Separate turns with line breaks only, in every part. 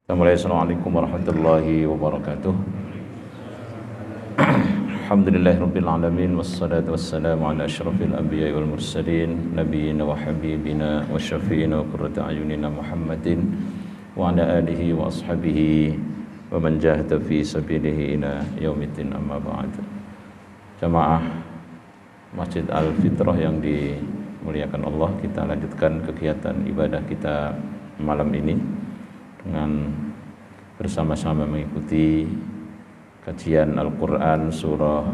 Assalamualaikum warahmatullahi wabarakatuh. Alhamdulillahirabbil alamin wassalatu wassalamu ala asyrafil anbiya'i wal mursalin nabiyyina wa habibina wa syafi'ina wa qurrati ayunina Muhammadin wa ala alihi wa ashabihi wa man jahada fi sabilihi ila yaumiddin, amma ba'd. Jamaah Masjid Al-Fitrah yang dimuliakan Allah, kita lanjutkan kegiatan ibadah kita malam ini dengan bersama-sama mengikuti kajian Al-Quran surah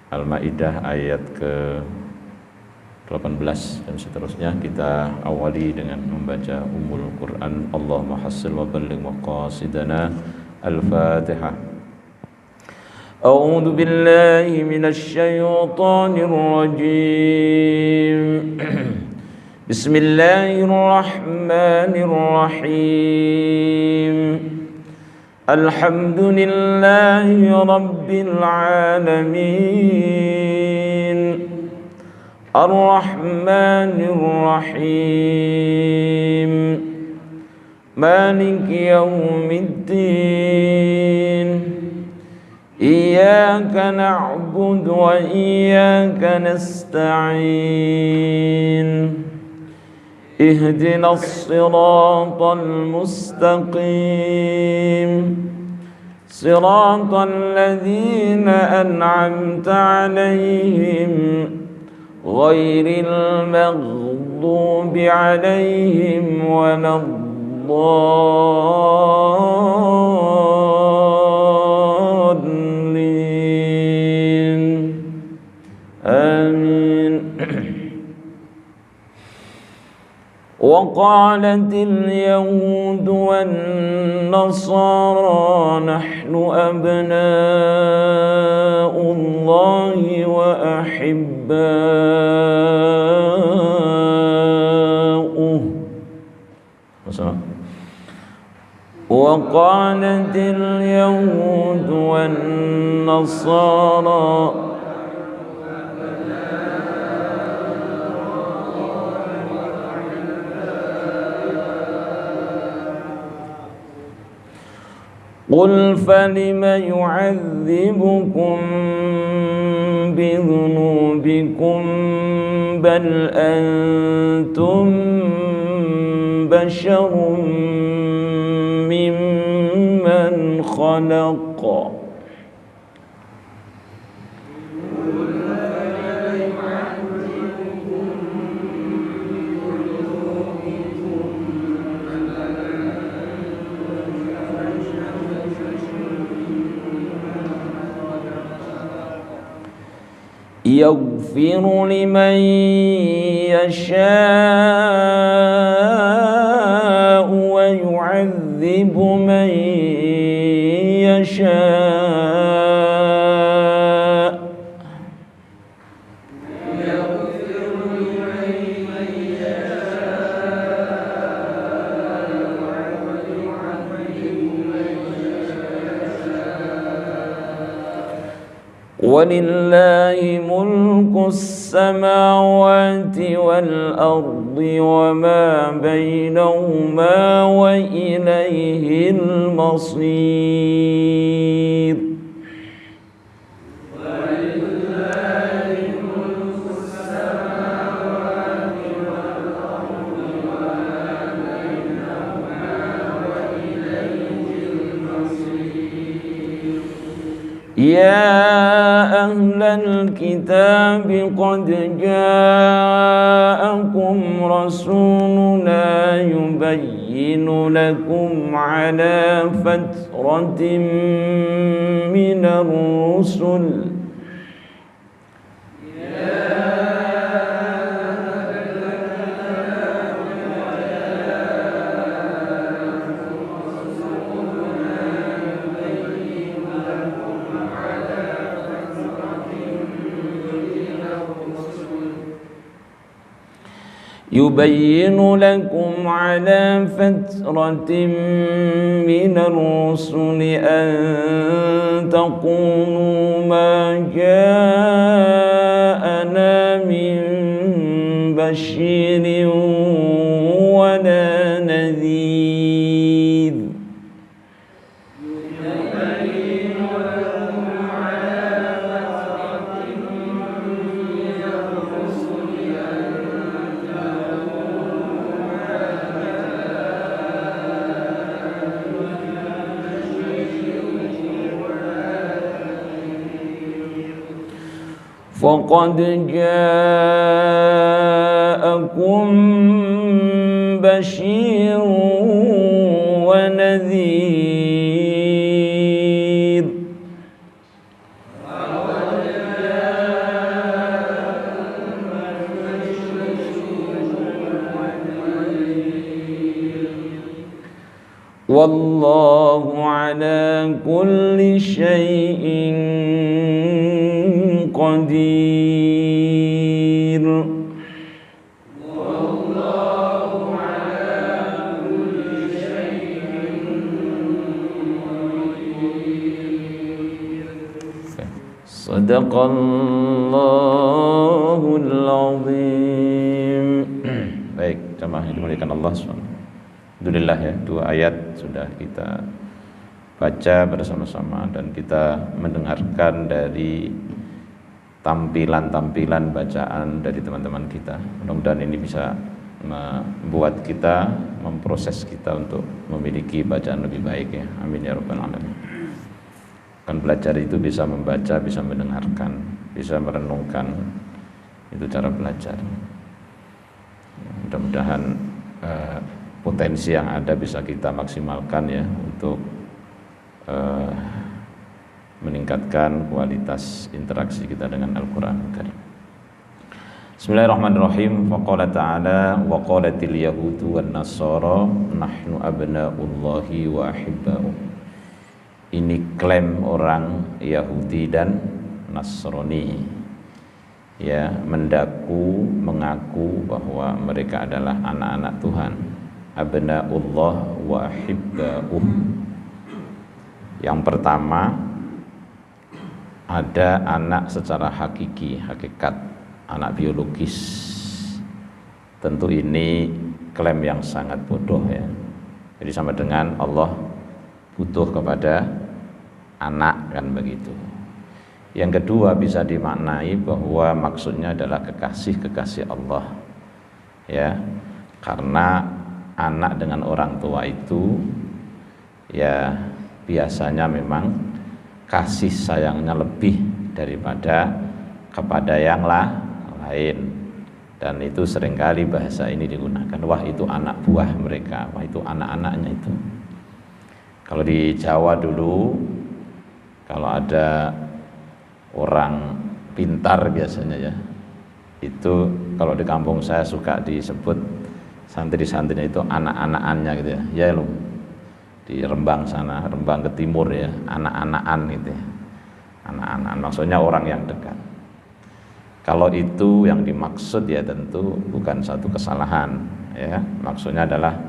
Al-Ma'idah ayat ke-18 dan seterusnya. Kita awali dengan membaca Ummul Quran. Allahumma hassil wa balligh maqasidana. Al-Fatihah. A'udzu billahi minasy syaithanir rajim. Bismillahirrahmanirrahim. Alhamdulillahi rabbil alamin. Ar-Rahmanir Rahim. Maliki yaumiddin. Iyyaka na'budu wa iyyaka nasta'in. اهدنا الصراط المستقيم صراط الذين أنعمت عليهم غير المغضوب عليهم ولا الضالين آمين. وقالت اليهود والنصارى نحن أبناء الله وأحباؤه. وقالت اليهود والنصارى قل فلم يعذبكم بذنوبكم بل أنتم بشر ممن خلق. يغفر لمن يشاء ويعذب من يشاء. ولله ملك السماوات والأرض وما بينهما وإليه المصير. يا أهل الكتاب قد جاءكم رسولنا يبين لكم على فترة من الرسل يبين لكم على فترة من الرسل أن تقولوا ما جاءنا من بشير ولا نذير. فقد جاءكم بشير ونذير والله على كل شيء قدير والله على كل شيء قدير صدق الله العظيم. Baik, jemaah yang dimuliakan Allah SWT. Alhamdulillah ya, 2 ayat sudah kita baca bersama-sama dan kita mendengarkan dari tampilan-tampilan bacaan dari teman-teman kita. Mudah-mudahan ini bisa membuat kita, memproses kita untuk memiliki bacaan lebih baik ya. Amin ya rabbal alamin. Kan belajar itu bisa membaca, bisa mendengarkan, bisa merenungkan. Itu cara belajar. Mudah-mudahan potensi yang ada bisa kita maksimalkan ya untuk meningkatkan kualitas interaksi kita dengan Al-Quran Karim. Bismillahirrahmanirrahim. Faqala ta'ala wa qalatil yahudu wan nasara nahnu abna'ullahi wa ahibba'u. Ini klaim orang Yahudi dan Nasrani ya, mengaku bahwa mereka adalah anak-anak Tuhan. Abna'ullah wa ahibba'uh. Yang pertama, ada anak secara hakiki, hakikat, anak biologis. Tentu ini klaim yang sangat bodoh ya. Jadi sama dengan Allah butuh kepada anak, kan begitu. Yang kedua, bisa dimaknai bahwa maksudnya adalah kekasih-kekasih Allah ya, karena anak dengan orang tua itu ya biasanya memang kasih sayangnya lebih daripada kepada yang lain, dan itu seringkali bahasa ini digunakan, wah itu anak buah mereka, wah itu anak-anaknya itu. Kalau di Jawa dulu, kalau ada orang pintar biasanya ya, itu kalau di kampung saya suka disebut santri-santrinya itu anak-anakannya gitu ya. Ya lo di Rembang sana, Rembang ke timur ya, anak-anakan gitu ya. Anak-anak maksudnya orang yang dekat. Kalau itu yang dimaksud ya tentu bukan satu kesalahan ya. Maksudnya adalah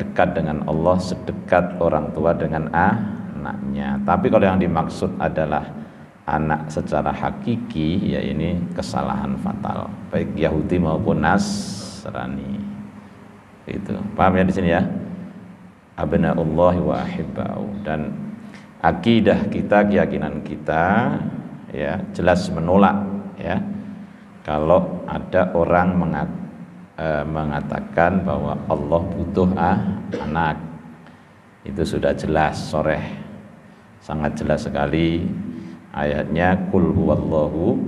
dekat dengan Allah sedekat orang tua dengan anaknya. Tapi kalau yang dimaksud adalah anak secara hakiki, ya ini kesalahan fatal, baik Yahudi maupun Nasrani. Itu paham ya di sini ya, abna'ullahi wa ahibba'u. Dan akidah kita, keyakinan kita ya jelas menolak ya kalau ada orang mengatakan bahwa Allah butuh anak. Itu sudah jelas, soreh, sangat jelas sekali ayatnya, kul huwallahu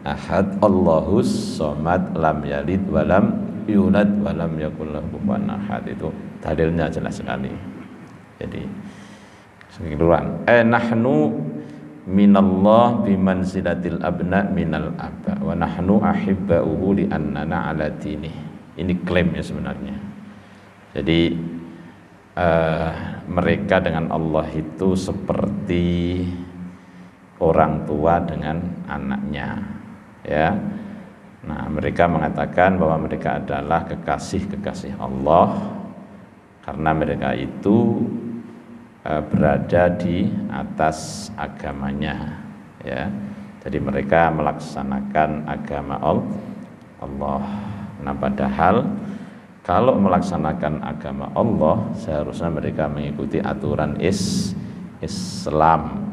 ahad Allahus somad lam yalid walam yulad walam yakul lahu kufuwan ahad. Itu dalilnya jelas sekali. Jadi keseluruhan nahnu minallah bimanzilatil abna minal aba wa nahnu ahibba'uhu li annana ala dinih. Ini klaimnya sebenarnya. Jadi mereka dengan Allah itu seperti orang tua dengan anaknya ya. Nah, mereka mengatakan bahwa mereka adalah kekasih-kekasih Allah karena mereka itu berada di atas agamanya ya. Jadi mereka melaksanakan agama Allah. Nah, padahal kalau melaksanakan agama Allah seharusnya mereka mengikuti aturan Islam.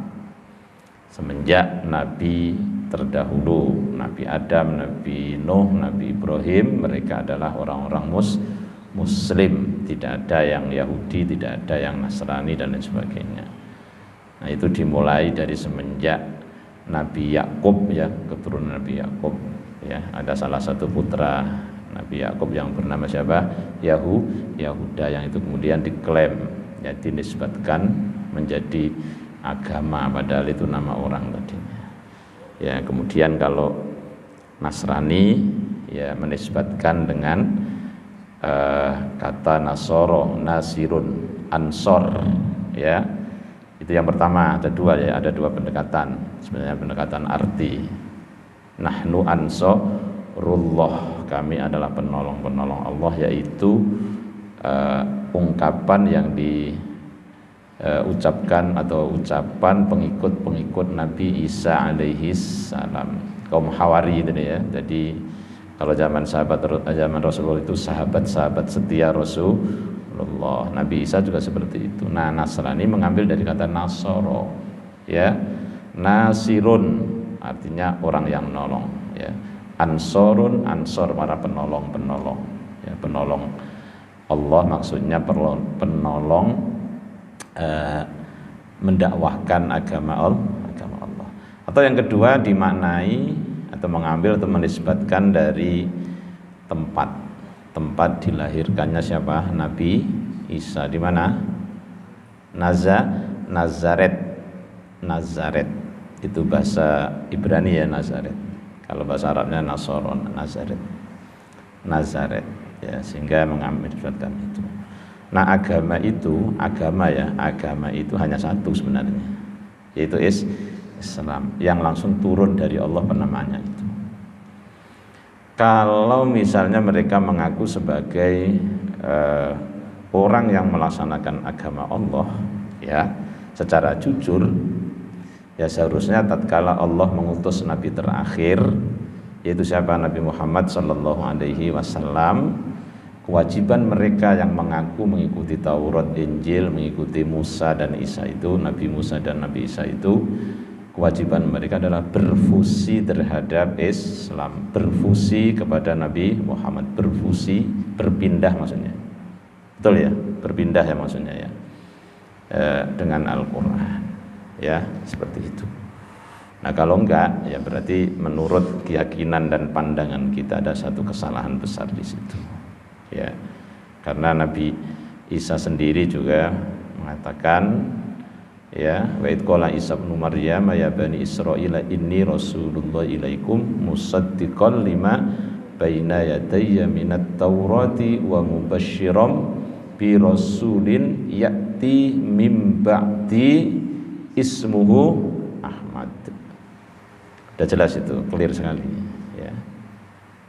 Semenjak Nabi terdahulu, Nabi Adam, Nabi Nuh, Nabi Ibrahim, mereka adalah orang-orang Muslim, tidak ada yang Yahudi, tidak ada yang Nasrani dan lain sebagainya. Nah, itu dimulai dari semenjak Nabi Yakub ya, keturunan Nabi Yakub ya. Ada salah satu putra Nabi Yakub yang bernama siapa? Yahuda, yang itu kemudian diklaim ya, dinisbatkan menjadi agama padahal itu nama orang tadinya. Ya, kemudian kalau Nasrani ya menisbatkan dengan kata Nasoro, Nasirun, Ansor ya. Itu yang pertama. Ada dua ya, ada dua pendekatan. Sebenarnya pendekatan arti. Nahnu ansorullah, kami adalah penolong-penolong Allah, yaitu ungkapan yang diucapkan atau ucapan pengikut-pengikut Nabi Isa alaihi salam, kaum Hawari itu ya. Jadi kalau zaman Rasulullah itu sahabat-sahabat setia Rasulullah. Nabi Isa juga seperti itu. Nah, Nasrani mengambil dari kata Nasoro ya. Nasirun artinya orang yang menolong ya. Ansorun, ansor para penolong-penolong ya, penolong Allah, maksudnya penolong mendakwahkan agama Allah. Atau yang kedua dimaknai atau mengambil atau menisbatkan dari tempat dilahirkannya siapa? Nabi Isa. Di mana? Nazaret. Itu bahasa Ibrani ya, Nazaret. Kalau bahasa Arabnya Nasoron, Nazaret ya, sehingga mengambil menisbatkan itu. Nah, agama itu hanya satu sebenarnya, yaitu Islam, yang langsung turun dari Allah penamanya itu. Kalau misalnya mereka mengaku sebagai orang yang melaksanakan agama Allah ya secara jujur, ya seharusnya tatkala Allah mengutus Nabi terakhir, yaitu siapa? Nabi Muhammad sallallahu alaihi wasallam, kewajiban mereka yang mengaku mengikuti Taurat, Injil, mengikuti Musa dan Isa itu, Nabi Musa dan Nabi Isa itu, kewajiban mereka adalah berfusi terhadap Islam, berfusi kepada Nabi Muhammad, berpindah maksudnya. Betul ya? Berpindah ya maksudnya ya. Dengan Al-Qur'an. Ya, seperti itu. Nah, kalau enggak ya berarti menurut keyakinan dan pandangan kita ada satu kesalahan besar di situ. Ya. Karena Nabi Isa sendiri juga mengatakan ya, wa id qala Isa ibnu Maryam ya bani Israil inni rasulullah ilaikum musaddiqan lima baina yadayya minat taurati wa mubasysyiran bi rasulin ya'ti mim ba'di ismuhu Ahmad. Sudah jelas itu, clear sekali ya.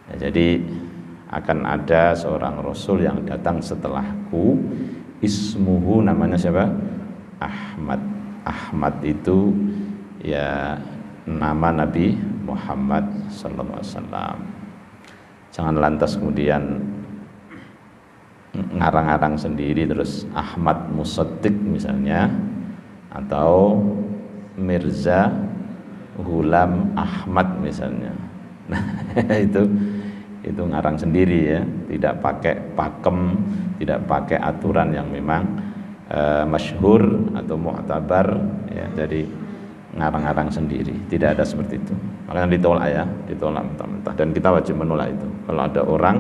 Ya, jadi akan ada seorang rasul yang datang setelahku, ismuhu, namanya siapa? Ahmad itu ya nama Nabi Muhammad sallallahu alaihi wasallam. Jangan lantas kemudian ngarang-ngarang sendiri terus Ahmad Musaddiq misalnya, atau Mirza Ghulam Ahmad misalnya. Nah, itu ngarang sendiri ya, tidak pakai pakem, tidak pakai aturan yang memang masyhur atau mu'tabar ya, jadi ngarang-ngarang sendiri, tidak ada seperti itu. Makanya ditolak mentah-mentah, dan kita wajib menolak itu. Kalau ada orang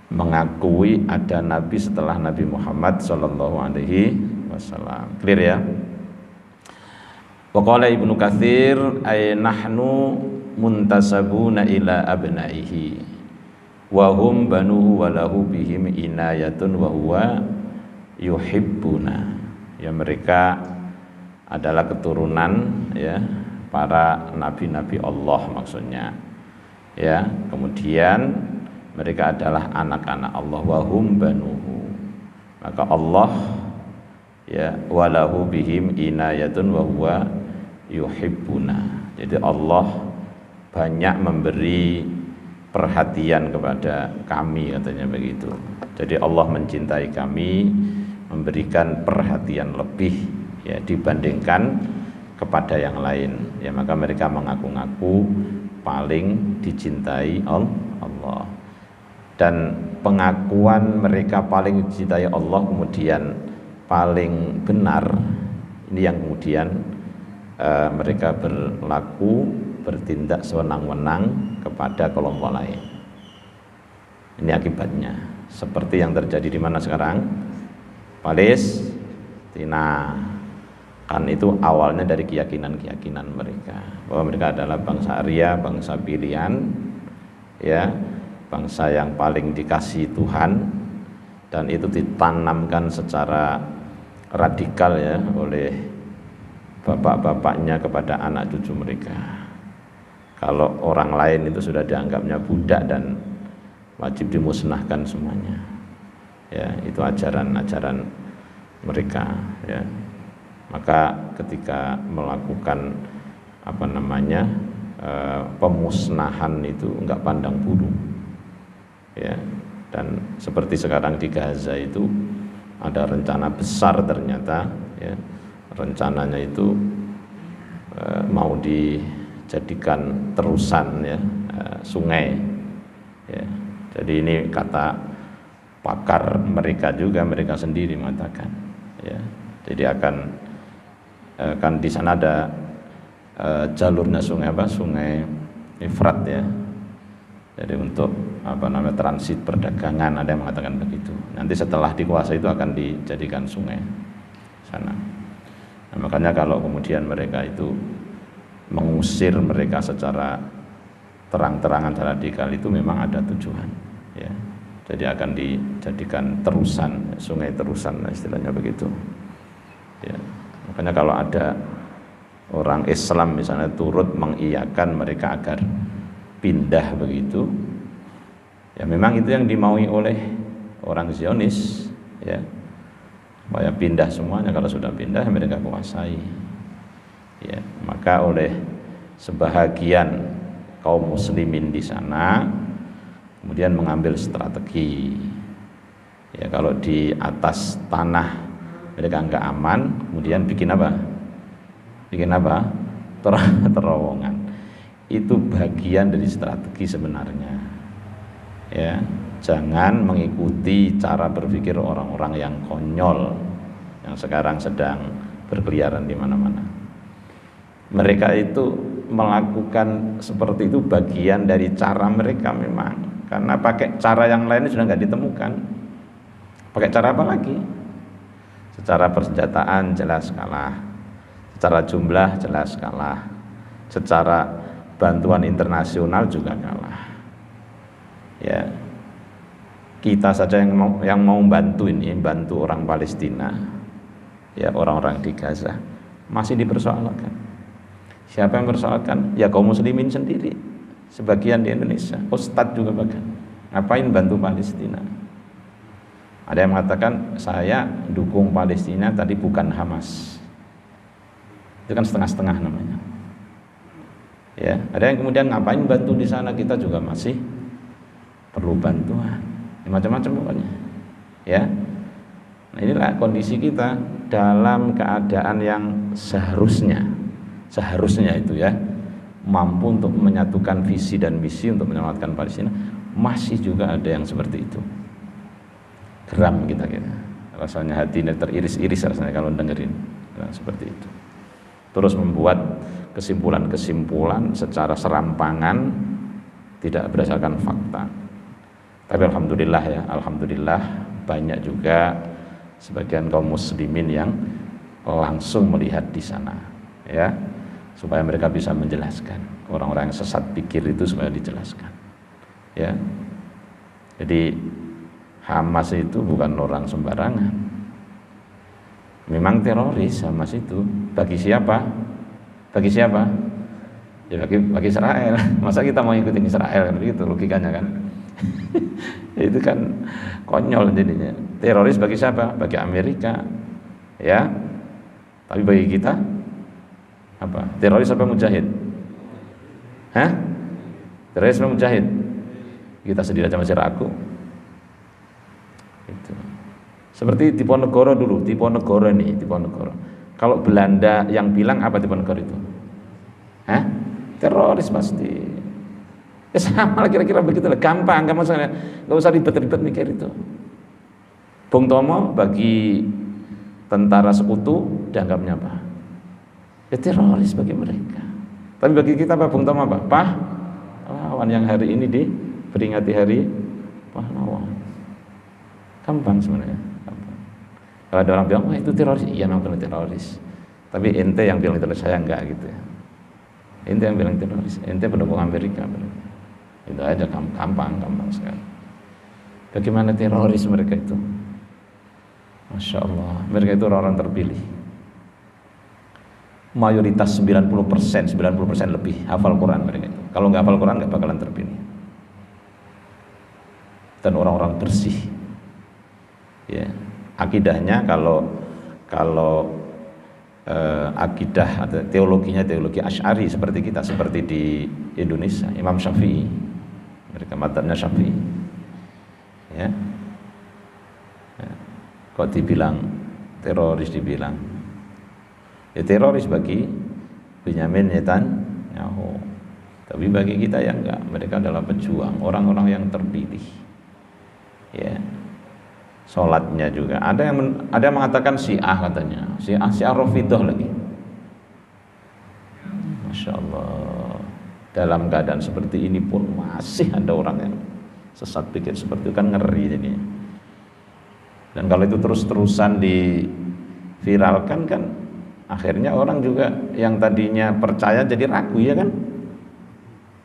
mengakui ada nabi setelah Nabi Muhammad sallallahu alaihi wasallam. Clear ya? Wa qala Ibnu Katsir ay nahnu muntasabuna ila abnaihi wa hum banuhu wa lahu bihim inayatun wa huwa yuhibbuna. Ya, mereka adalah keturunan ya para nabi-nabi Allah maksudnya. Ya, kemudian mereka adalah anak-anak Allah, wa hum banuhu. Maka Allah ya walahu bihim inayatun wa huwa yuhibbuna. Jadi Allah banyak memberi perhatian kepada kami, katanya begitu. Jadi Allah mencintai kami, memberikan perhatian lebih ya dibandingkan kepada yang lain. Ya, maka mereka mengaku-ngaku paling dicintai Allah. Dan pengakuan mereka paling dicintai Allah kemudian paling benar, ini yang kemudian mereka bertindak sewenang-wenang kepada kelompok lain. Ini akibatnya. Seperti yang terjadi di mana sekarang? Palestina. Kan itu awalnya dari keyakinan-keyakinan mereka bahwa mereka adalah bangsa Arya, bangsa pilihan, ya, bangsa yang paling dikasihi Tuhan, dan itu ditanamkan secara radikal ya oleh bapak-bapaknya kepada anak cucu mereka. Kalau orang lain itu sudah dianggapnya budak dan wajib dimusnahkan semuanya. Ya, itu ajaran-ajaran mereka ya. Maka ketika melakukan pemusnahan itu enggak pandang bulu ya. Dan seperti sekarang di Gaza itu ada rencana besar ternyata ya. Rencananya itu mau dijadikan terusan ya, sungai ya. Jadi ini kata pakar mereka juga, mereka sendiri mengatakan ya. Jadi kan di sana ada jalurnya sungai Efrat ya. Jadi untuk transit perdagangan, ada yang mengatakan begitu. Nanti setelah dikuasai itu akan dijadikan sungai sana. Nah, makanya kalau kemudian mereka itu mengusir mereka secara terang-terangan dan radikal itu memang ada tujuan ya. Jadi akan dijadikan terusan, sungai terusan istilahnya begitu. Ya, makanya kalau ada orang Islam misalnya turut mengiyakan mereka agar pindah begitu, ya memang itu yang dimaui oleh orang Zionis, ya, supaya pindah semuanya. Kalau sudah pindah mereka kuasai, ya. Maka oleh sebahagian kaum muslimin di sana kemudian mengambil strategi, ya, kalau di atas tanah mereka enggak aman, kemudian bikin apa? Terowongan. Itu bagian dari strategi sebenarnya. Ya, jangan mengikuti cara berpikir orang-orang yang konyol yang sekarang sedang berkeliaran di mana-mana. Mereka itu melakukan seperti itu bagian dari cara mereka memang, karena pakai cara yang lain sudah enggak ditemukan. Pakai cara apa lagi? Secara persenjataan jelas kalah, secara jumlah jelas kalah, secara bantuan internasional juga kalah. Ya, kita saja yang mau bantu orang Palestina, ya, orang-orang di Gaza masih dipersoalkan. Siapa yang mempersoalkan? Ya kaum muslimin sendiri, sebagian di Indonesia, ustadz juga bahkan. Ngapain bantu Palestina? Ada yang mengatakan saya dukung Palestina tadi bukan Hamas. Itu kan setengah-setengah namanya. Ya, ada yang kemudian ngapain bantu di sana, kita juga masih perlu bantuan. Ya, macam-macam pokoknya. Ya. Nah, inilah kondisi kita dalam keadaan yang seharusnya itu ya mampu untuk menyatukan visi dan misi untuk menyelamatkan Palestina, masih juga ada yang seperti itu. Geram kita rasanya, hati ini teriris-iris rasanya kalau dengerin seperti itu. Terus membuat kesimpulan-kesimpulan secara serampangan, tidak berdasarkan fakta. Tapi alhamdulillah banyak juga sebagian kaum muslimin yang langsung melihat di sana, ya, supaya mereka bisa menjelaskan. Orang-orang yang sesat pikir itu supaya dijelaskan, ya. Jadi Hamas itu bukan orang sembarangan. Memang teroris Hamas itu. Bagi siapa? Ya bagi Israel. Masa kita mau ikutin Israel, begitu logikanya kan? Itu kan konyol jadinya. Teroris bagi siapa? Bagi Amerika, ya. Tapi bagi kita apa? Teroris apa mujahid? Hah? Teroris apa mujahid? Kita sendiri aja masih ragu. Itu. Seperti Diponegoro dulu, Diponegoro. Kalau Belanda yang bilang apa Diponegoro itu? Hah? Teroris pasti. Ya sama lah kira-kira begitu lah, gampang, nggak usah ribet-ribet mikir itu. Bung Tomo bagi tentara sekutu dianggapnya apa? Ya teroris bagi mereka. Tapi bagi kita apa Bung Tom apa? Pahlawan yang hari ini diperingati hari pahlawan. Gampang sebenarnya. Gampang. Kalau ada orang bilang, wah itu teroris, iya memang benar teroris. Tapi ente yang bilang teroris, saya enggak gitu ya. Ente yang bilang teroris, ente pendukung Amerika. Itu aja gampang sekali. Bagaimana teroris mereka itu? Masya Allah, mereka itu orang-orang terpilih. Mayoritas 90% lebih hafal Quran mereka itu. Kalau nggak hafal Quran nggak bakalan terpilih. Dan orang-orang bersih. Ya, akidahnya kalau akidah atau teologinya teologi Asy'ari seperti kita, seperti di Indonesia Imam Syafi'i, mereka madzhabnya Syafi'i. Ya. Kok dibilang teroris, dibilang ya teroris bagi Benyamin Netanyahu, tapi bagi kita yang enggak, mereka adalah pejuang, orang-orang yang terpilih. Ya, sholatnya juga ada yang mengatakan Syiah, katanya Syiah Rafidhah lagi. Masya Allah, dalam keadaan seperti ini pun masih ada orang yang sesat pikir seperti itu, kan ngeri jadinya. Dan kalau itu terus-terusan diviralkan kan akhirnya orang juga yang tadinya percaya jadi ragu, ya kan?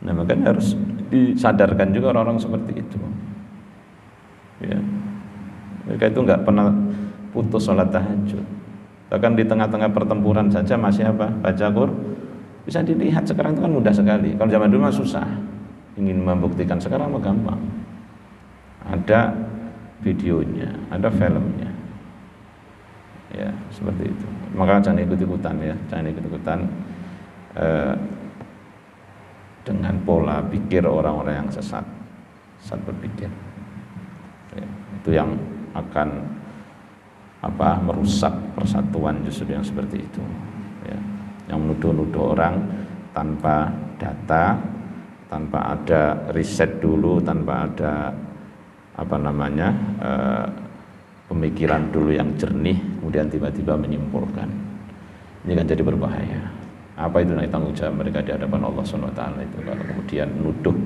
Nah, makanya harus disadarkan juga orang-orang seperti itu. Ya. Mereka itu nggak pernah putus sholat tahajud. Bahkan di tengah-tengah pertempuran saja masih apa? Baca Quran. Bisa dilihat sekarang itu kan mudah sekali. Kalau zaman dulu mah susah. Ingin membuktikan, sekarang mah gampang. Ada videonya, ada filmnya. Ya, seperti itu. Maka jangan ikut-ikutan ya, jangan ikut-ikutan dengan pola pikir orang-orang yang sesat berpikir. Ya, itu yang akan merusak persatuan, justru yang seperti itu. Ya, yang menuduh-nuduh orang tanpa data, tanpa ada riset dulu, tanpa ada pemikiran dulu yang jernih, kemudian tiba-tiba menyimpulkan. Ini kan jadi berbahaya. Apa itu nanti tanggung jawab mereka di hadapan Allah SWT itu kalau kemudian nuduh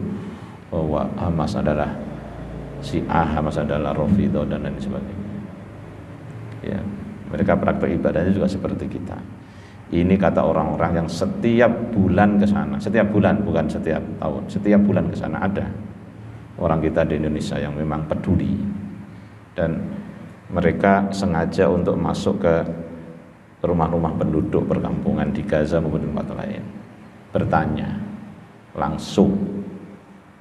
bahwa Hamas adalah Syiah, Hamas adalah Rafidhah dan lain sebagainya. Ya, mereka praktek ibadahnya juga seperti kita. Ini kata orang-orang yang setiap bulan ke sana, setiap bulan bukan setiap tahun, setiap bulan ke sana ada orang kita di Indonesia yang memang peduli, dan mereka sengaja untuk masuk ke rumah-rumah penduduk perkampungan di Gaza maupun di tempat lain, bertanya langsung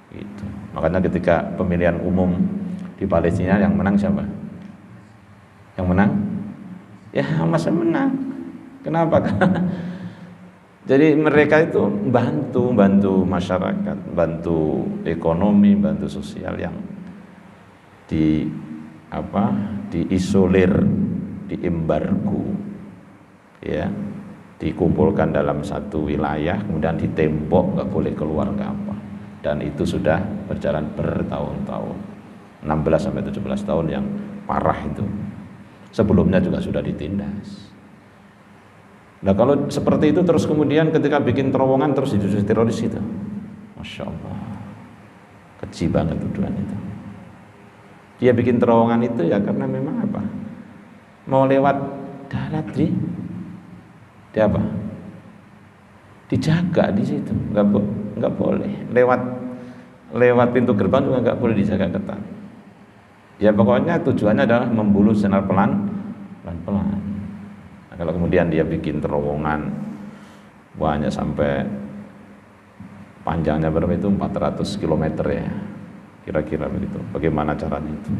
gitu. Makanya ketika pemilihan umum di Palestina yang menang siapa? Yang menang? Ya Hamas yang menang. Kenapa? Jadi mereka itu bantu masyarakat, bantu ekonomi, bantu sosial yang diisolir, diembargo, ya, dikumpulkan dalam satu wilayah, kemudian ditembok, nggak boleh keluar nggak apa. Dan itu sudah berjalan bertahun-tahun, 16 sampai 17 tahun yang parah itu. Sebelumnya juga sudah ditindas. Nah kalau seperti itu terus kemudian ketika bikin terowongan terus dituduh teroris itu, Masya Allah, keji banget tuduhan itu. Dia bikin terowongan itu ya karena memang apa? Mau lewat darat di apa? Dijaga di situ, nggak boleh lewat pintu gerbang juga nggak boleh dijaga ketat. Ya pokoknya tujuannya adalah membunuh secara pelan-pelan. Kalau kemudian dia bikin terowongan banyak sampai panjangnya berapa itu 400 km ya, kira-kira begitu. Bagaimana caranya itu?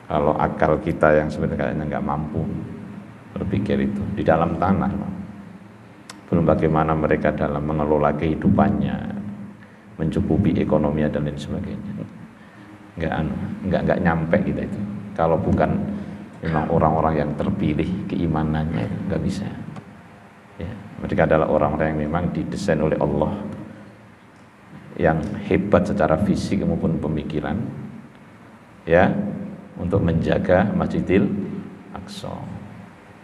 Kalau akal kita yang sebenarnya kayaknya nggak mampu berpikir itu di dalam tanah, belum bagaimana mereka dalam mengelola kehidupannya, mencukupi ekonominya dan lain sebagainya. Nggak nyampe kita itu. Kalau bukan memang orang-orang yang terpilih keimanannya nggak bisa. Ya, mereka adalah orang-orang yang memang didesain oleh Allah, yang hebat secara fisik maupun pemikiran, ya, untuk menjaga Masjidil Aqsa.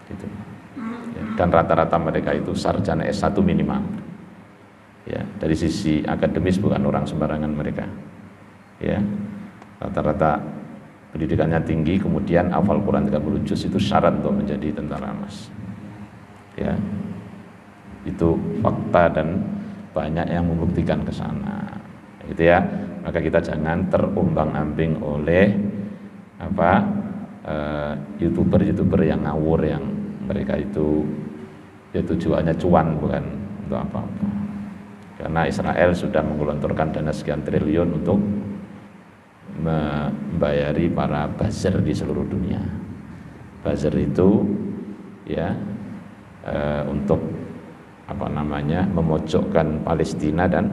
Gitu. Ya, dan rata-rata mereka itu sarjana S1 minimal. Ya, dari sisi akademis bukan orang sembarangan mereka. Ya, rata-rata pendidikannya tinggi, kemudian hafal Quran 30 juz itu syarat untuk menjadi tentara Mas. Ya, itu fakta dan banyak yang membuktikan ke sana. Gitu ya. Maka kita jangan terombang-ambing oleh YouTuber yang ngawur, yang mereka itu ya tujuannya cuan bukan untuk apa-apa. Karena Israel sudah menggelontorkan dana sekian triliun untuk membayari para buzzer di seluruh dunia. Buzzer itu ya untuk memojokkan Palestina dan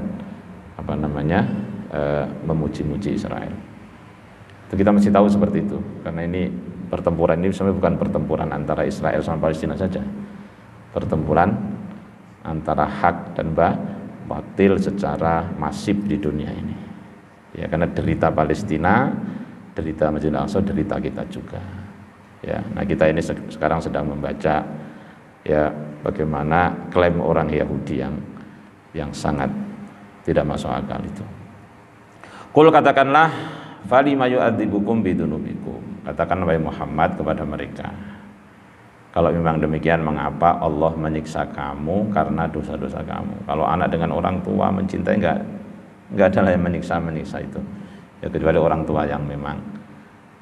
memuji-muji Israel. Itu kita mesti tahu seperti itu, karena ini pertempuran ini sebenarnya bukan pertempuran antara Israel sama Palestina saja, pertempuran antara hak dan batil secara masif di dunia ini. Ya, karena derita Palestina, derita Masjidil Aqsa, derita kita juga. Ya, nah kita ini sekarang sedang membaca ya bagaimana klaim orang Yahudi yang sangat tidak masuk akal itu. Qul, katakanlah, falima yu'adzibukum bidunubikum. Katakan wahai Muhammad kepada mereka, kalau memang demikian, mengapa Allah menyiksa kamu karena dosa-dosa kamu? Kalau anak dengan orang tua mencintai, enggak ada yang menyiksa itu. Ya kecuali orang tua yang memang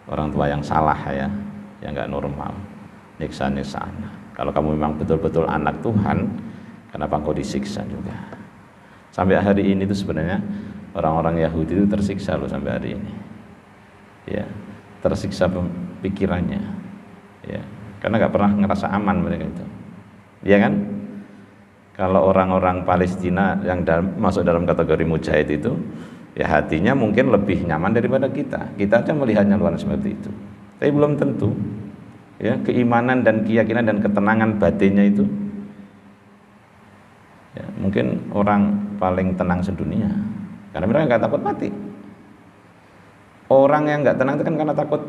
orang tua yang salah ya, yang enggak normal, nyiksa anak. Kalau kamu memang betul-betul anak Tuhan, kenapa engkau disiksa juga? Sampai hari ini itu sebenarnya orang-orang Yahudi itu tersiksa loh sampai hari ini. Ya, tersiksa pikirannya. Ya, karena nggak pernah ngerasa aman mereka itu. Iya kan? Kalau orang-orang Palestina yang masuk dalam kategori mujahid itu, ya hatinya mungkin lebih nyaman daripada kita. Kita aja melihatnya luar seperti itu. Tapi belum tentu. Ya, keimanan dan keyakinan dan ketenangan batinnya itu ya, mungkin orang paling tenang sedunia. Karena mereka nggak takut mati. Orang yang nggak tenang itu kan karena takut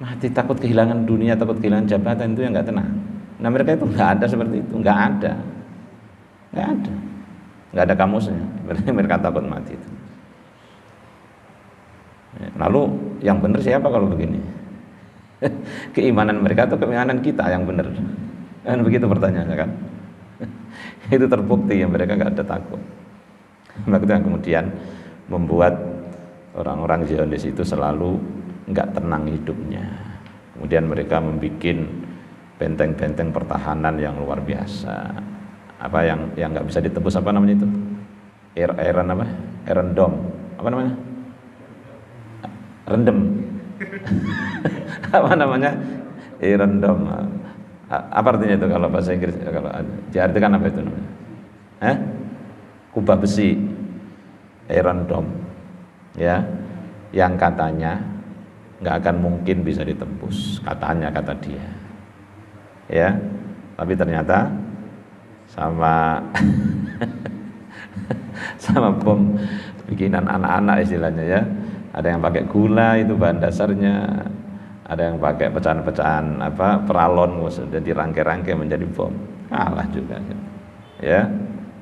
mati, takut kehilangan dunia, takut kehilangan jabatan, itu yang nggak tenang. Nah mereka itu nggak ada seperti itu, nggak ada kamusnya. Berarti mereka takut mati itu. Lalu yang benar siapa kalau begini? Keimanan mereka atau keimanan kita yang benar? Kan begitu pertanyaannya kan? Itu terbukti yang mereka nggak ada takut. Maka itu yang kemudian membuat orang-orang Zionis itu selalu nggak tenang hidupnya. Kemudian mereka membuat benteng-benteng pertahanan yang luar biasa. Apa yang nggak bisa ditebus, apa namanya itu? Iron Dome. Apa namanya? Rendem. Apa namanya? Iron Dome. Apa artinya itu kalau bahasa Inggris? Kalau diartikan apa itu namanya? Kubah besi, Iron Dome, ya, yang katanya nggak akan mungkin bisa ditembus, kata dia, ya, tapi ternyata sama bom bikinan anak-anak istilahnya ya, ada yang pakai gula itu bahan dasarnya, ada yang pakai pecahan-pecahan peralon sudah dirangkai-rangkai menjadi bom, kalah juga, ya,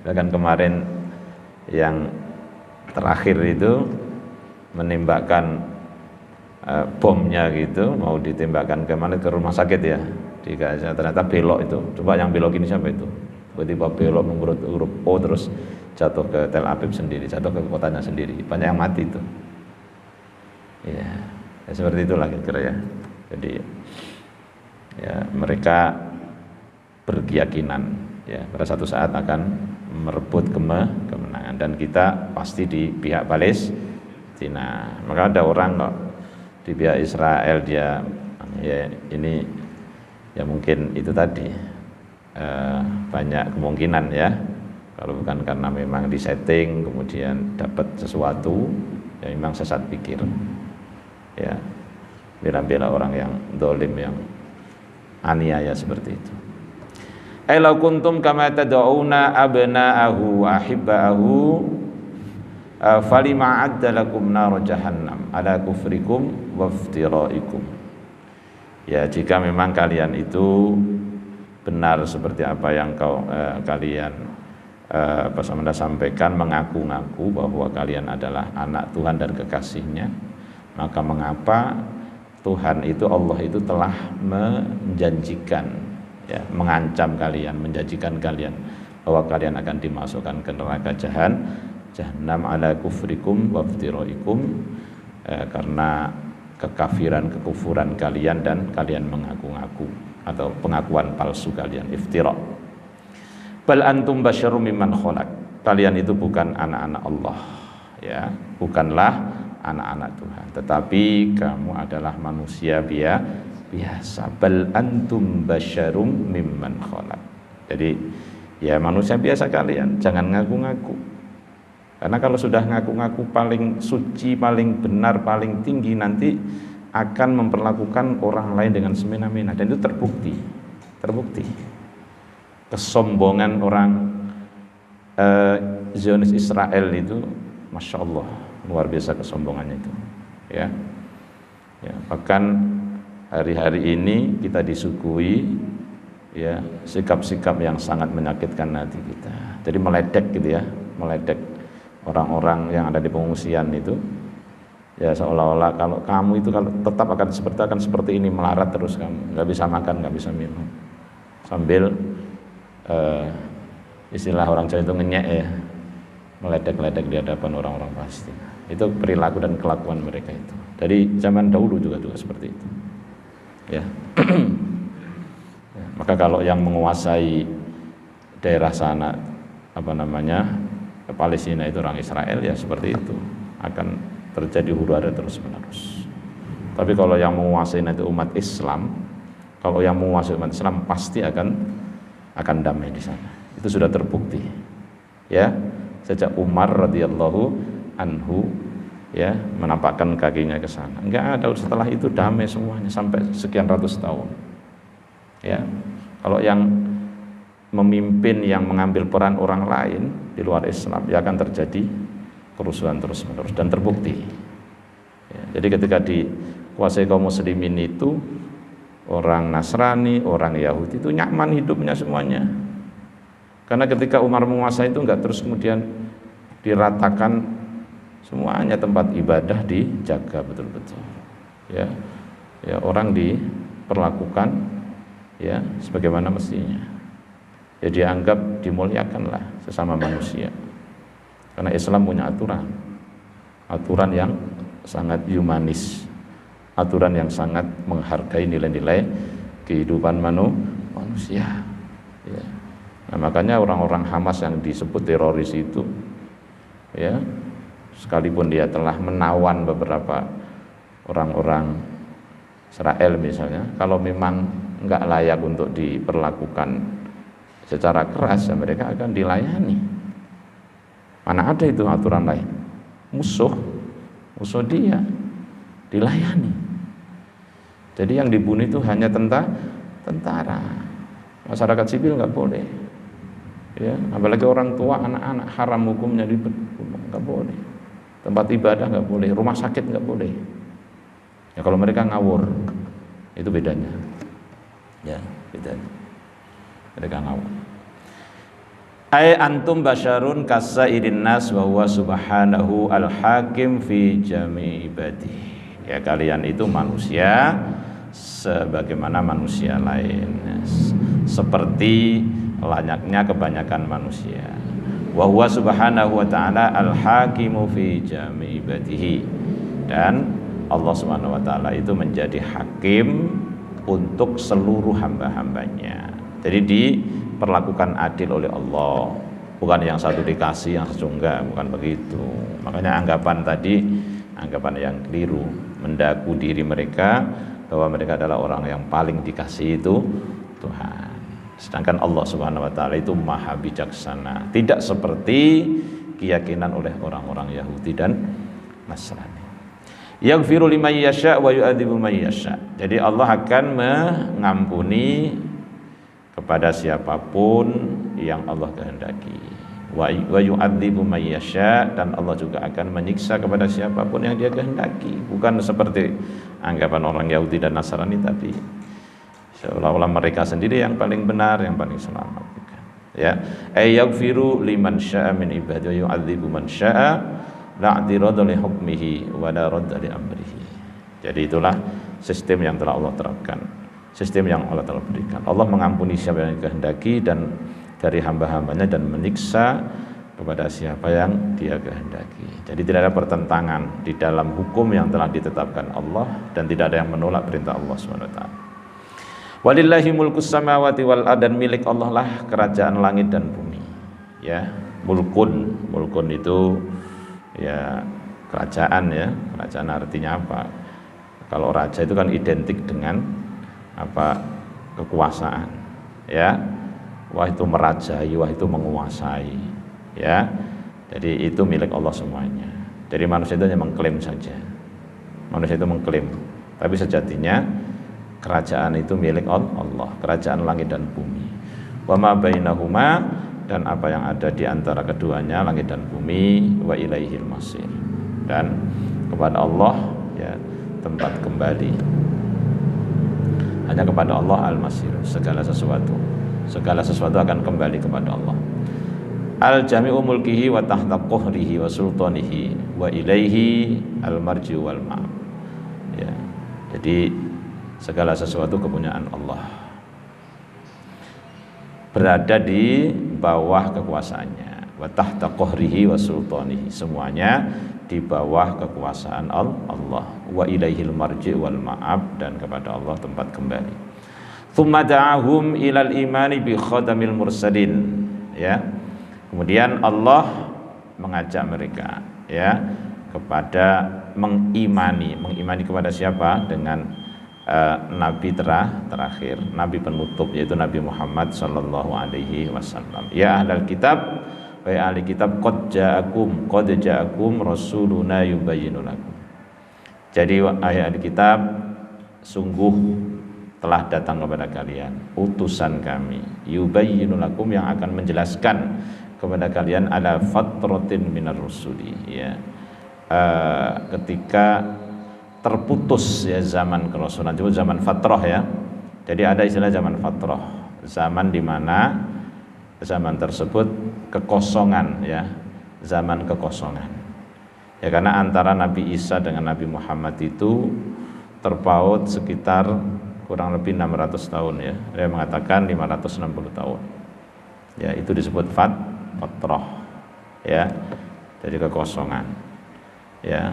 bahkan kemarin yang terakhir itu menembakkan bomnya gitu, mau ditembakkan ke rumah sakit ya di Gaza, ternyata belok itu. Coba yang belok ini siapa itu? Tiba-tiba belok mengurut huruf O terus jatuh ke Tel Aviv sendiri, jatuh ke kotanya sendiri. Banyak yang mati itu. Ya seperti itulah kira-kira ya. Jadi ya mereka berkeyakinan ya pada satu saat akan merebut kemenangan, dan kita pasti di pihak Palestina. Maka ada orang kok di pihak Israel dia ya ini ya mungkin itu tadi banyak kemungkinan ya, kalau bukan karena memang disetting kemudian dapat sesuatu ya memang sesat pikir ya, bela-bela orang yang dolim, yang aniaya seperti itu. Law kuntum kama tad'una abna'ahu wa ahibba'ahu falima adda lakum nar jahannam ala kufrikum wa iftiraikum. Ya jika memang kalian itu benar seperti apa yang kalian sampaikan, mengaku-ngaku bahwa kalian adalah anak Tuhan dan kekasihnya, maka mengapa Tuhan itu, Allah itu telah menjanjikan, ya, mengancam kalian, menjanjikan kalian bahwa kalian akan dimasukkan ke neraka jahanam ala kufrikum wa iftiraikum, karena kekafiran, kekufuran kalian dan kalian mengaku-ngaku atau pengakuan palsu kalian, iftira. Bal antum basyarum mimman khalaq. Kalian itu bukan anak-anak Allah, ya, bukanlah anak-anak Tuhan, tetapi kamu adalah manusia biasa. Bal antum basyarum mimman khalaq. Jadi ya manusia biasa kalian, jangan ngaku-ngaku. Karena kalau sudah ngaku-ngaku paling suci, paling benar, paling tinggi, nanti akan memperlakukan orang lain dengan semena-mena, dan itu terbukti. Kesombongan orang Zionis Israel itu, masya Allah, luar biasa kesombongannya itu, ya. Bahkan hari-hari ini kita disuguhi, ya, sikap-sikap yang sangat menyakitkan hati kita. Jadi meledek gitu ya, meledek orang-orang yang ada di pengungsian itu, ya, seolah-olah kalau kamu itu kalau tetap akan seperti ini, melarat terus kamu, nggak bisa makan, nggak bisa minum, sambil istilah orang Jawa itu ngenyek, ya, meledek-ledek di hadapan orang-orang pasti. Itu perilaku dan kelakuan mereka itu. Dari zaman dahulu juga seperti itu, ya. Maka kalau yang menguasai daerah sana, Palestina itu orang Israel, ya seperti itu, akan terjadi huru-hara terus-menerus. Tapi kalau yang menguasai itu umat Islam, kalau yang menguasai umat Islam pasti akan damai di sana. Itu sudah terbukti, ya, sejak Umar radhiyallahu anhu, ya, menampakkan kakinya ke sana. Enggak ada, setelah itu damai semuanya sampai sekian ratus tahun. Ya, kalau yang memimpin, yang mengambil peran orang lain di luar Islam, ya akan terjadi kerusuhan terus-menerus dan terbukti. Ya, jadi ketika dikuasai kaum muslimin itu, orang Nasrani, orang Yahudi itu nyaman hidupnya semuanya. Karena ketika Umar menguasai itu enggak terus kemudian diratakan semuanya, tempat ibadah dijaga betul-betul. Ya, orang diperlakukan, ya, sebagaimana mestinya. Ya, dianggap dimuliakanlah sesama manusia. Karena Islam punya aturan yang sangat humanis, aturan yang sangat menghargai nilai-nilai kehidupan manusia. Ya. Nah, makanya orang-orang Hamas yang disebut teroris itu, ya, sekalipun dia telah menawan beberapa orang-orang Israel misalnya, kalau memang enggak layak untuk diperlakukan secara keras, ya mereka akan dilayani. Mana ada itu aturan lain? Musuh dia dilayani. Jadi yang dibunuh itu hanya tentara. Masyarakat sipil nggak boleh. Ya, apalagi orang tua, anak-anak, haram hukumnya dibunuh, nggak boleh. Tempat ibadah nggak boleh, rumah sakit nggak boleh. Ya kalau mereka ngawur, itu bedanya. Ya, bedanya. Mereka ngawur. Ai antum basyarun kasairin nas wa huwa subhanahu al-hakim fi jami'i ibadihi. Ya, kalian itu manusia sebagaimana manusia lain, seperti layaknya kebanyakan manusia. Wa huwa subhanahu wa ta'ala al-hakimu fi jami'i ibadihi. Dan Allah subhanahu wa ta'ala itu menjadi hakim untuk seluruh hamba-hambanya. Jadi diperlakukan adil oleh Allah, bukan yang satu dikasih, yang satu enggak, bukan begitu. Makanya anggapan tadi, anggapan yang keliru, mendaku diri mereka bahwa mereka adalah orang yang paling dikasih itu Tuhan. Sedangkan Allah subhanahu wa ta'ala itu maha bijaksana, tidak seperti keyakinan oleh orang-orang Yahudi dan Nasrani. Yaghfiru liman yasha wa yu'adzibu man yasha. Jadi Allah akan mengampuni kepada siapapun yang Allah kehendaki. Wa yu'adzibu man yasha, dan Allah juga akan menyiksa kepada siapapun yang Dia kehendaki. Bukan seperti anggapan orang Yahudi dan Nasrani tadi. Seolah-olah mereka sendiri yang paling benar, yang paling selamat. Ya, yaghfiru liman syaa min ibadihi wa yu'adzibu man syaa la i'tirada li hukmihi wa la radda li amrihi. Jadi itulah sistem yang telah Allah terapkan, sistem yang Allah telah berikan. Allah mengampuni siapa yang kehendaki dan dari hamba-hambanya dan menyiksa kepada siapa yang Dia kehendaki. Jadi tidak ada pertentangan di dalam hukum yang telah ditetapkan Allah dan tidak ada yang menolak perintah Allah SWT. Walillahi mulkus samawati wal ard, dan milik Allah lah kerajaan langit dan bumi. Ya, mulkun itu ya kerajaan, ya. Kerajaan artinya apa? Kalau raja itu kan identik dengan apa? Kekuasaan. Ya. Wah itu merajai, wah itu menguasai. Ya. Jadi itu milik Allah semuanya. Jadi manusia itu hanya mengklaim saja. Manusia itu mengklaim. Tapi sejatinya kerajaan itu milik Allah, kerajaan langit dan bumi. Wa ma bainahuma, dan apa yang ada di antara keduanya, langit dan bumi, wa ilaihil masir. Dan kepada Allah ya tempat kembali. Hanya kepada Allah al-masir, segala sesuatu akan kembali kepada Allah. Al-jami'u mulkihi wa tahta qahrihi wa sultanihi wa ilaihi al-marji wal ma'ab. Ya. Jadi segala sesuatu kepunyaan Allah, berada di bawah kekuasaannya. Wa tahta qahrihi wa sultanihi, semuanya di bawah kekuasaan Allah. Wa ilaihil marji wal ma'ab, dan kepada Allah tempat kembali. Tsumma da'ahum ilal imani bi khadamil mursalin. Ya. Kemudian Allah mengajak mereka ya kepada mengimani kepada siapa? Dengan Nabi terakhir, Nabi penutup, yaitu Nabi Muhammad sallallahu alaihi wasallam. Ya ahlal kitab, wa ya ahli kitab, qad ja'akum rasuluna yubayyinu lakum. Jadi wahai ahli kitab, sungguh telah datang kepada kalian utusan kami, yubayyinu lakum, yang akan menjelaskan kepada kalian ala fatratin minar rusuli, ya. Ketika terputus ya zaman kerasulan, disebut zaman fatrah ya. Jadi ada istilah zaman fatrah, zaman di mana zaman tersebut kekosongan ya, zaman kekosongan. Ya karena antara Nabi Isa dengan Nabi Muhammad itu terpaut sekitar kurang lebih 600 tahun ya. Dia mengatakan 560 tahun. Ya, itu disebut fatrah ya. Jadi kekosongan. Ya.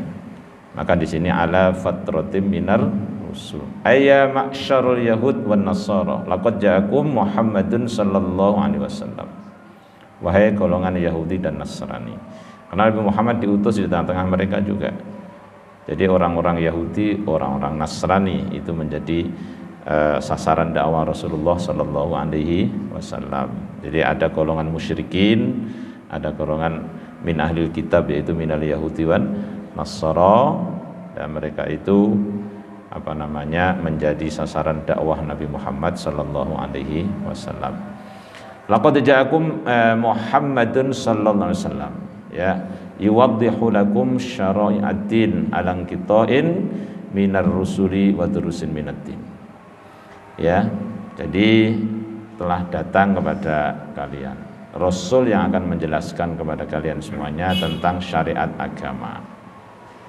Maka di sini ala fatratim minar rusul. Ayya ma'syarul yahud wan nasara, laqad ja'akum Muhammadun sallallahu alaihi wasallam. Wahai golongan Yahudi dan Nasrani. Karena Nabi Muhammad diutus di tengah-tengah mereka juga. Jadi orang-orang Yahudi, orang-orang Nasrani itu menjadi sasaran dakwah Rasulullah sallallahu alaihi wasallam. Jadi ada golongan musyrikin, ada golongan min ahlil kitab, yaitu minal Yahudi wan Nasara, dan mereka itu menjadi sasaran dakwah Nabi Muhammad sallallahu alaihi wasallam. Laqad ja'akum Muhammadun sallallahu alaihi wasallam ya yuwaddihu lakum syara'i'ad din alang qita'in minar rusuli wa durusin minad din. Ya, jadi telah datang kepada kalian Rasul yang akan menjelaskan kepada kalian semuanya tentang syariat agama.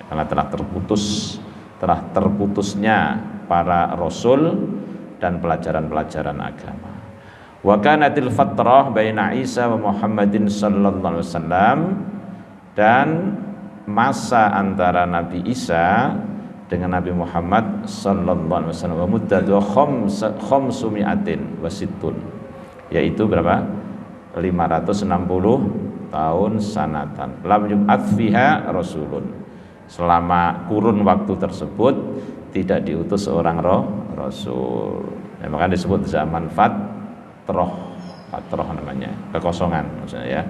Karena telah terputusnya para rasul dan pelajaran-pelajaran agama. Wa kanatil fatrah baina Isa wa Muhammadin sallallahu alaihi wasallam, dan masa antara Nabi Isa dengan Nabi Muhammad sallallahu alaihi wasallam wa muddatu khamsumi'atin wa sittun, yaitu berapa? 560 tahun sanatan. Lam yub'ats fiha rasulun. Selama kurun waktu tersebut tidak diutus seorang rasul. Ya, maka disebut zaman fatrah namanya, kekosongan maksudnya ya.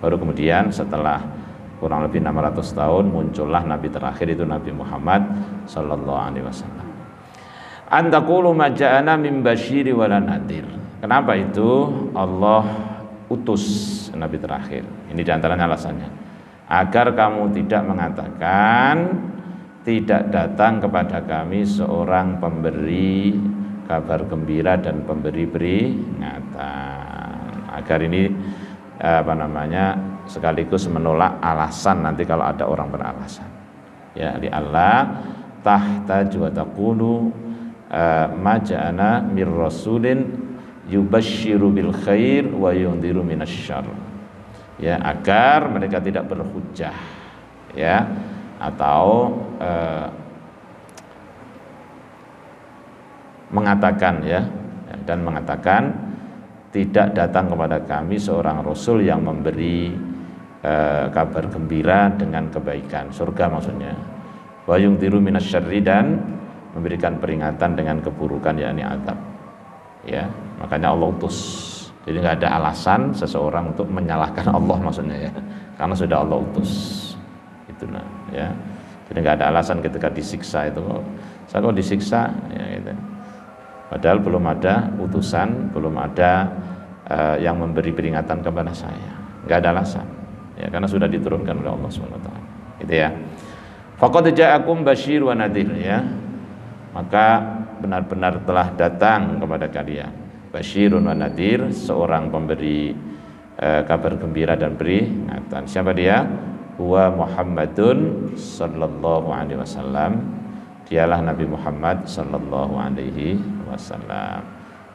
Baru kemudian setelah kurang lebih 600 tahun muncullah nabi terakhir, itu Nabi Muhammad sallallahu alaihi wasallam. Antaqulu ma ja'ana min basyiri wa nadhir. Kenapa itu Allah utus nabi terakhir? Ini diantaranya alasannya, agar kamu tidak mengatakan tidak datang kepada kami seorang pemberi kabar gembira dan pemberi peringatan. Agar ini sekaligus menolak alasan nanti kalau ada orang beralasan. Ya, li Allah tahtaju wa taqulu ma ja'ana mir rasulin yubashshiru bil khair wa yundhiru minasyarr. Ya, agar mereka tidak berhujjah, ya, atau mengatakan, ya, dan mengatakan tidak datang kepada kami seorang rasul yang memberi kabar gembira dengan kebaikan, surga maksudnya, wa yundhiru minasyarri, dan memberikan peringatan dengan keburukan, yakni azab. Ya, makanya Allah utus. Jadi nggak ada alasan seseorang untuk menyalahkan Allah maksudnya, ya, karena sudah Allah utus. Itulah, ya. Jadi nggak ada alasan ketika disiksa itu, saya kok disiksa, ya, gitu. Padahal belum ada utusan, belum ada yang memberi peringatan kepada saya. Nggak ada alasan, ya, karena sudah diturunkan oleh Allah SWT. Gitu, ya. Faqad ja'akum basyir wa nadhir, ya. Maka benar-benar telah datang kepada kalian basyirun wa nadhir, seorang pemberi kabar gembira dan peringatan. Siapa dia? Huwa Muhammadun sallallahu alaihi wasallam. Dialah Nabi Muhammad sallallahu alaihi wasallam.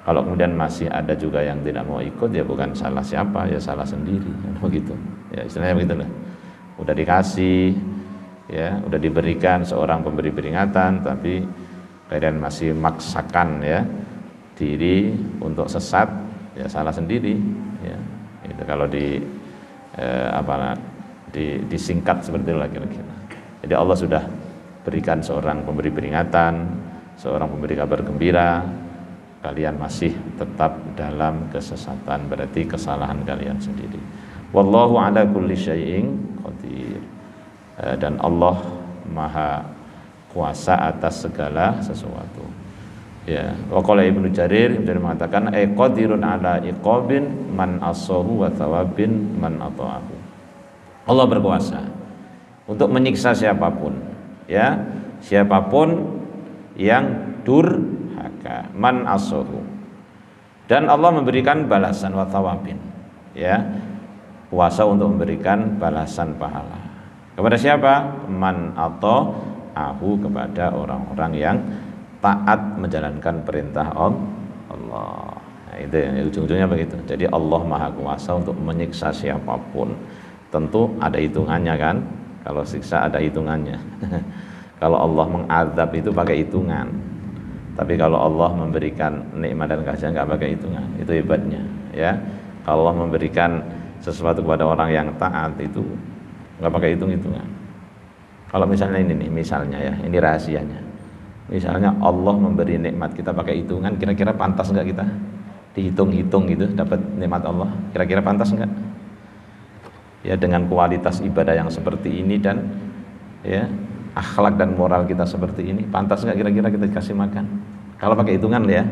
Kalau kemudian masih ada juga yang tidak mau ikut, ya bukan salah siapa, ya salah sendiri, begitu. Ya, istilahnya begitulah. Udah dikasih, ya, udah diberikan seorang pemberi peringatan, tapi kalian masih maksakan, ya, diri untuk sesat, ya salah sendiri, ya. Itu kalau disingkat seperti itu lagi. Jadi Allah sudah berikan seorang pemberi peringatan, seorang pemberi kabar gembira, kalian masih tetap dalam kesesatan, berarti kesalahan kalian sendiri. Wallahu ala kulli syai'in qadir. Dan Allah Maha kuasa atas segala sesuatu. Ya, wa qala Ibnu Jarir mengatakan qadirun ala iqabin man asahu wa thawabin man ata'ahu. Allah berkuasa untuk menyiksa siapapun, ya, siapapun yang durhaka, man asahu. Dan Allah memberikan balasan wa thawabin, ya, kuasa untuk memberikan balasan pahala. Kepada siapa? Man ata'ahu, kepada orang-orang yang taat menjalankan perintah Allah. Nah, itu ujung-ujungnya begitu. Jadi Allah Maha Kuasa untuk menyiksa siapapun. Tentu ada hitungannya, kan? Kalau siksa ada hitungannya. Kalau Allah mengazab itu pakai hitungan. Tapi kalau Allah memberikan nikmat dan kasih enggak pakai hitungan. Itu hebatnya, ya. Kalau Allah memberikan sesuatu kepada orang yang taat itu enggak pakai hitung-hitungan. Kalau misalnya ini nih, misalnya, ya, ini rahasianya. Misalnya Allah memberi nikmat, kita pakai hitungan, kira-kira pantas enggak kita dihitung-hitung gitu dapat nikmat Allah? Kira-kira pantas enggak? Ya, dengan kualitas ibadah yang seperti ini dan, ya, akhlak dan moral kita seperti ini, pantas enggak kira-kira kita dikasih makan? Kalau pakai hitungan, ya.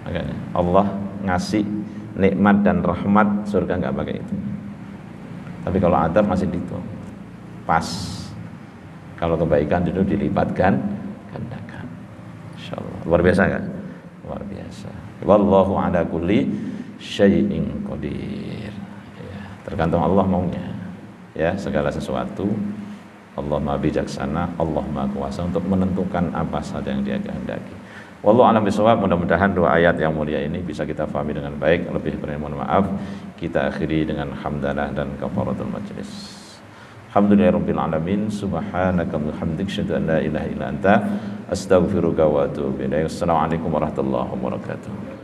Makanya Allah ngasih nikmat dan rahmat surga enggak pakai itu. Tapi kalau adab masih dihitung. Pas. Kalau kebaikan itu dilipatkan gandakan. Insyaallah. Luar biasa, kan? Luar biasa. Wallahu ala kulli syai'in qadir. Ya, tergantung Allah maunya. Ya, segala sesuatu Allah Maha bijaksana, Allah Maha kuasa untuk menentukan apa saja yang Dia kehendaki. Wallahu a'lam bishawab. Mudah-mudahan dua ayat yang mulia ini bisa kita pahami dengan baik. Lebih kurang mohon maaf. Kita akhiri dengan hamdalah dan kafaratul majlis. Alhamdulillahirabbil alamin, subhanaka wa bihamdika asyhadu an la ilaha illa anta astaghfiruka wa atubu ilaik. Assalamualaikum warahmatullahi wabarakatuh.